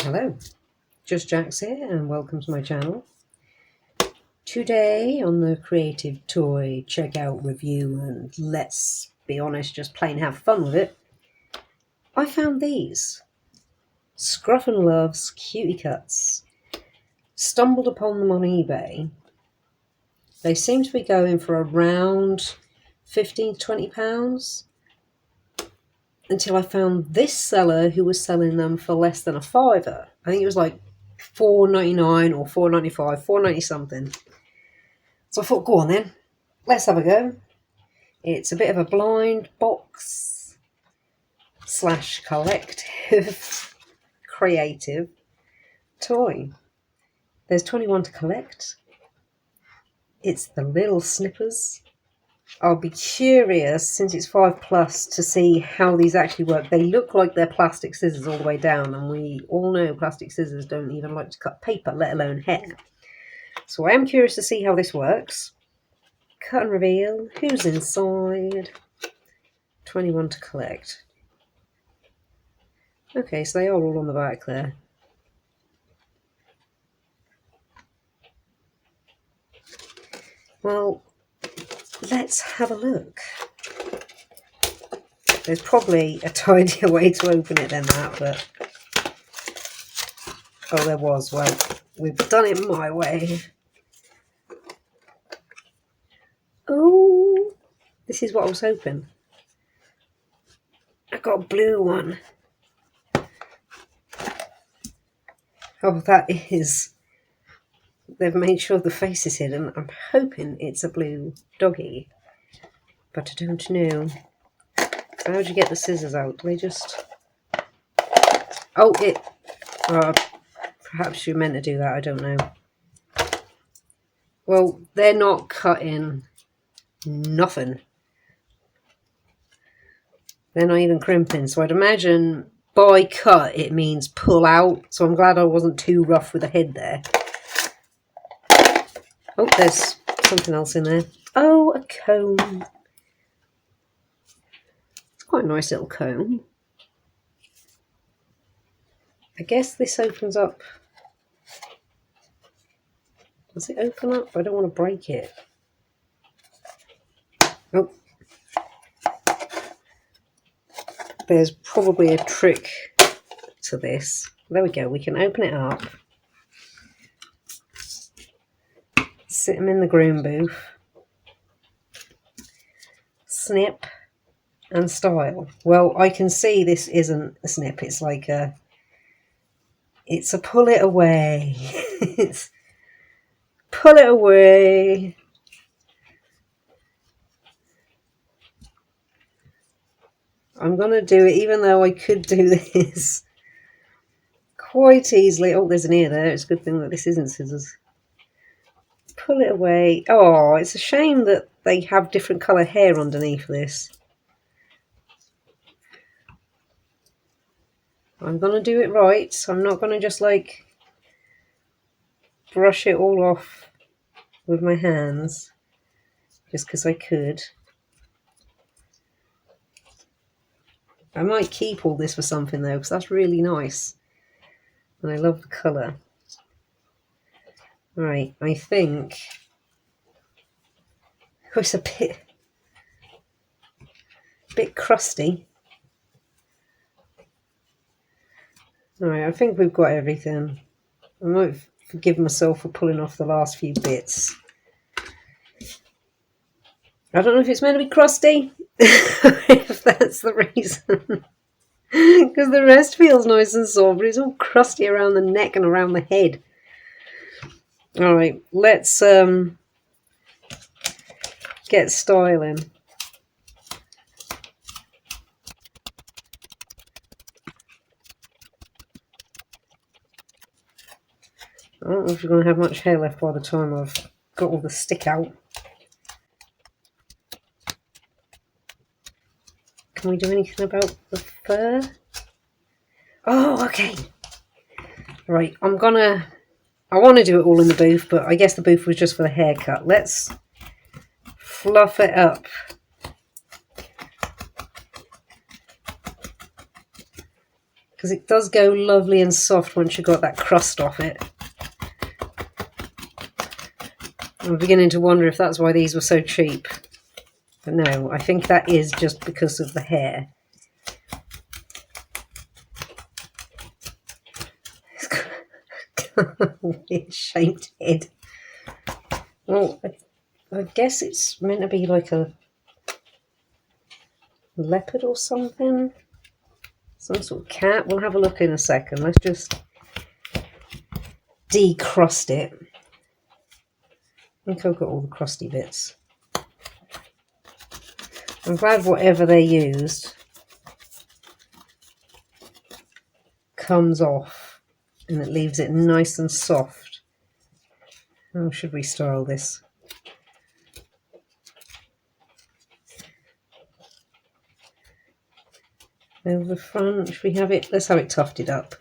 Hello, Just Jax here and welcome to my channel. Today on the Creative Toy Checkout Review and let's be honest, just plain have fun with it, I found these. Scruff and Luvs Cutie Cutz. Stumbled upon them on eBay. They seem to be going for around £15 to £20 until I found this seller who was selling them for less than a fiver. I think it was like $4.99 or $4.95, $4.90 something. So I thought, go on then, let's have a go. It's a bit of a blind box / collective creative toy. There's 21 to collect. It's the little Snippers. I'll be curious, since it's 5+, to see how these actually work. They look like they're plastic scissors all the way down, and we all know plastic scissors don't even like to cut paper, let alone hair. So I am curious to see how this works. Cut and reveal. Who's inside? 21 to collect. Okay, so they are all on the back there. Well, let's have a look. There's probably a tidier way to open it than that, but... oh, there was. Well, we've done it my way. Oh, this is what I was hoping. I got a blue one. Oh, that is... they've made sure the face is hidden. I'm hoping it's a blue doggy, but I don't know. How would you get the scissors out? Do they just... oh, it... perhaps you meant to do that, I don't know. Well, they're not cutting nothing. They're not even crimping, so I'd imagine by cut it means pull out, so I'm glad I wasn't too rough with the head there. Oh, there's something else in there. Oh, a comb. It's quite a nice little comb. I guess this opens up. Does it open up? I don't want to break it. Oh. There's probably a trick to this. There we go. We can open it up. Sit them in the groom booth. Snip and style. Well, I can see this isn't a snip. It's like a... it's a pull it away. It's pull it away. I'm going to do it, even though I could do this quite easily. Oh, there's an ear there. It's a good thing that this isn't scissors. Pull it away. Oh, it's a shame that they have different colour hair underneath this. I'm going to do it right. So I'm not going to just like brush it all off with my hands just because I could. I might keep all this for something though, because that's really nice. And I love the colour. Right, I think... oh, it's a bit crusty. Alright, I think we've got everything. I might forgive myself for pulling off the last few bits. I don't know if it's meant to be crusty, if that's the reason. Because the rest feels nice and soft, but it's all crusty around the neck and around the head. Alright, let's get styling. I don't know if you're going to have much hair left by the time I've got all the stick out. Can we do anything about the fur? Oh, okay. Right, I want to do it all in the booth, but I guess the booth was just for the haircut. Let's fluff it up. because it does go lovely and soft once you've got that crust off it. I'm beginning to wonder if that's why these were so cheap. But no, I think that is just because of the hair. It's got a weird shaped head. Well, I guess it's meant to be like a leopard or something. Some sort of cat. We'll have a look in a second. Let's just decrust it. I think I've got all the crusty bits. I'm glad whatever they used comes off and it leaves it nice and soft. How should we style this? Over the front, should we have it? Let's have it tufted up.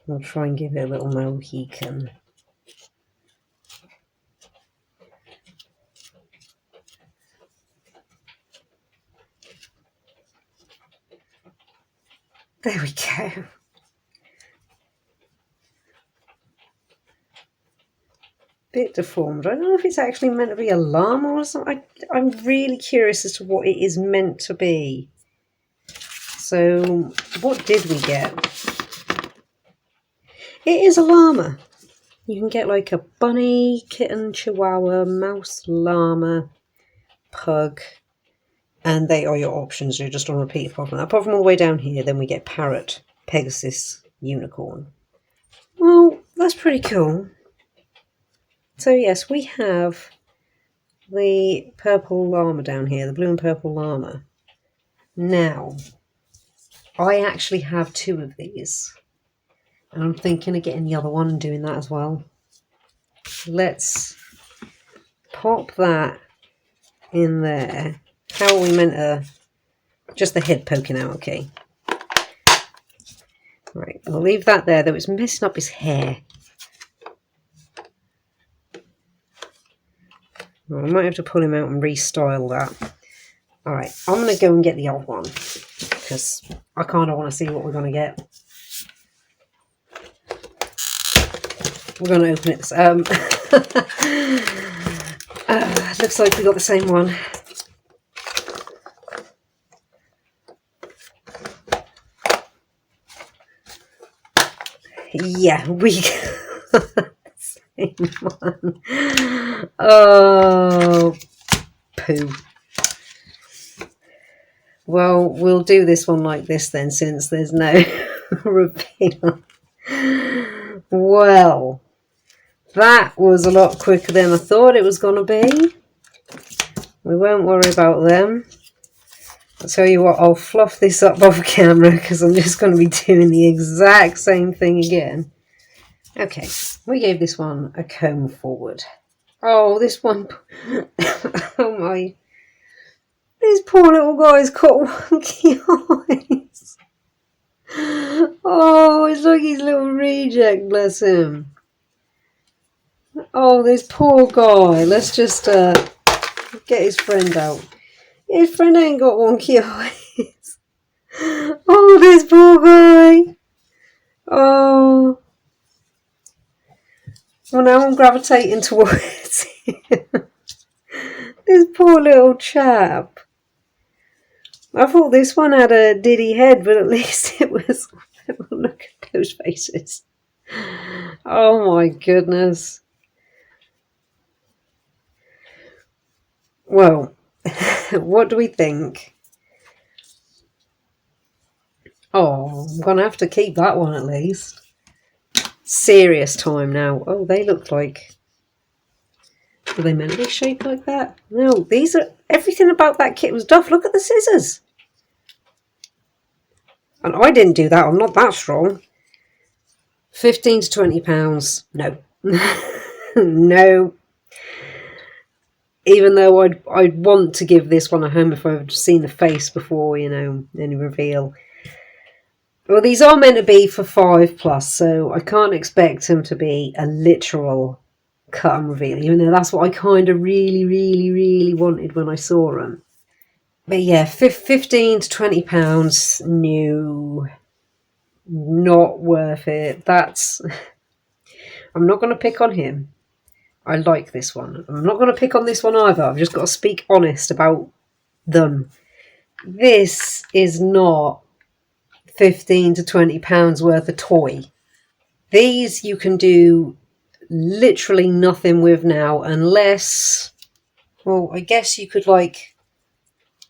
I'll try and give it a little Mohican. There we go. Bit deformed. I don't know if it's actually meant to be a llama or something. I'm really curious as to what it is meant to be. So, what did we get? It is a llama. You can get like a bunny, kitten, chihuahua, mouse, llama, pug, and they are your options. You're just on repeat apart from that. Apart from all the way down here, then we get parrot, Pegasus, unicorn. Well, that's pretty cool. So yes, we have the purple llama down here, the blue and purple llama. Now, I actually have 2 of these. And I'm thinking of getting the other one and doing that as well. Let's pop that in there. How are we meant to... Just the head poking out, okay. Right, I'll leave that there, though it's messing up his hair. Well, I might have to pull him out and restyle that. Alright, I'm going to go and get the old one. Because I kind of want to see what we're going to get. We're going to open it. Looks like we got the same one. Yeah, we got the same one. Oh, poo. Well, we'll do this one like this then, since there's no reveal. Well, that was a lot quicker than I thought it was going to be. We won't worry about them. I'll tell you what, I'll fluff this up off camera because I'm just going to be doing the exact same thing again. Okay, we gave this one a comb forward. Oh, this one... oh my... This poor little guy's got wonky eyes. Oh, it's like his little reject, bless him. Oh, this poor guy. Let's just get his friend out. His friend ain't got wonky eyes. Oh, this poor guy. Oh. Well, now I'm gravitating towards him. This poor little chap. I thought this one had a diddy head, but at least it was... Look at those faces. Oh my goodness. Well, what do we think? Oh, I'm going to have to keep that one at least. Serious time now. Oh, they look like... Were they meant to be shaped like that? No, these are... Everything about that kit was duff. Look at the scissors. And I didn't do that. I'm not that strong. 15 to 20 pounds. No. No. Even though I'd want to give this one a home if I've seen the face before, you know, any reveal. Well, these are meant to be for 5+, so I can't expect them to be a literal cut and reveal, even though that's what I kind of really wanted when I saw them. But yeah, 15 to £20 new, not worth it. That's, I'm not going to pick on him. I like this one. I'm not going to pick on this one either. I've just got to speak honest about them. This is not 15 to £20 worth of toy. These you can do literally nothing with now, unless, well, I guess you could, like,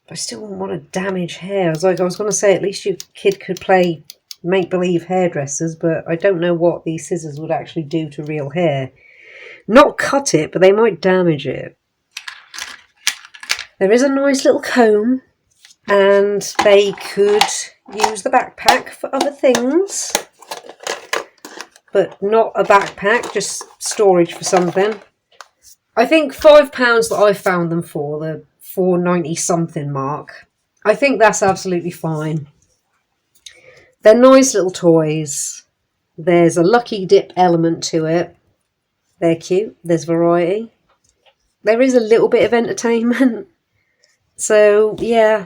I still wouldn't want to damage hair. I was going to say, at least your kid could play make-believe hairdressers, but I don't know what these scissors would actually do to real hair. Not cut it, but they might damage it. There is a nice little comb, and they could use the backpack for other things, but not a backpack, just storage for something. I think £5 that I found them for, the £4.90 something mark, I think that's absolutely fine. They're nice little toys. There's a lucky dip element to it. They're cute. There's variety. There is a little bit of entertainment. So, yeah,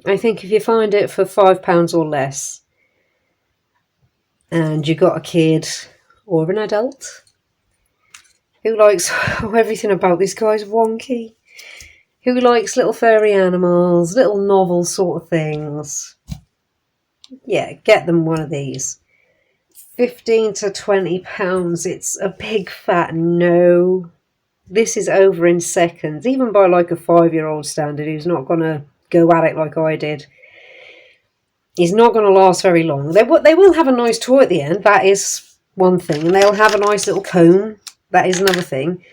I think if you find it for £5 or less, and you got a kid or an adult who likes, oh, everything about this guy's wonky, who likes little furry animals, little novel sort of things, yeah, get them one of these. 15 to £20, it's a big fat no. This is over in seconds, even by like a 5-year-old standard who's not going to go at it like I did. He's not going to last very long. They will have a nice toy at the end, that is one thing, and they'll have a nice little comb, that is another thing.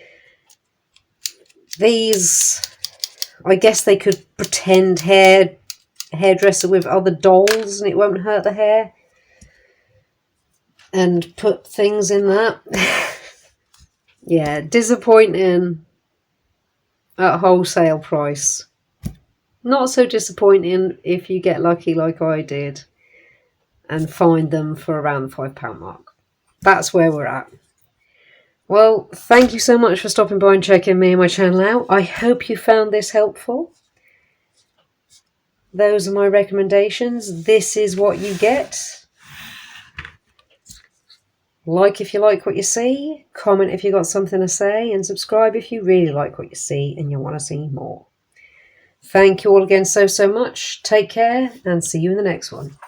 These, I guess they could pretend hairdresser with other dolls and it won't hurt the hair, and put things in that. Yeah, disappointing at wholesale price. Not so disappointing if you get lucky like I did and find them for around the £5 mark. That's where we're at. Well, thank you so much for stopping by and checking me and my channel out. I hope you found this helpful. Those are my recommendations. This is what you get. Like if you like what you see, comment if you got something to say, and subscribe if you really like what you see and you want to see more. Thank you all again so much. Take care and see you in the next one.